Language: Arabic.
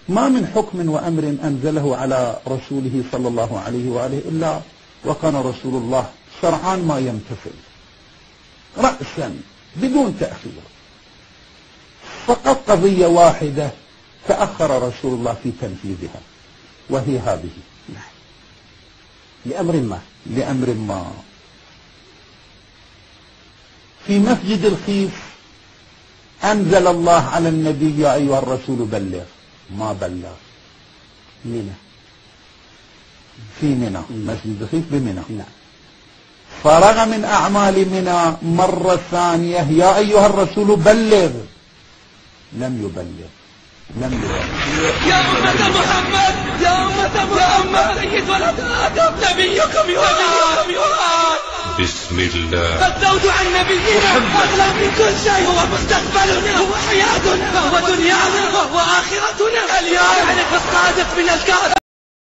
ما من حكم وأمر أنزله على رسوله صلى الله عليه وآله إلا وكان رسول الله شرعان ما يمتثل رأسا بدون تأخير. فقط قضية واحدة تأخر رسول الله في تنفيذها، وهي هذه لأمر ما في مسجد الخيف. أنزل الله على النبي يا أيها الرسول بلغ، ما بلغ. منى، في منى، مسجد الخيف بمنى. فرغ من أعمال منى مرة ثانية يا أيها الرسول بلغ، لم يبلغ. يا أمة محمد، يا أمة محمد، سيد ولد آدم نبيكم يراد. بسم الله. فالزوج عن نبينا أغلى من كل شيء، هو مستقبلنا، هو حياتنا، هو دنيانا، وهو آخرتنا. اليوم نعرف الصادق من الكاذب.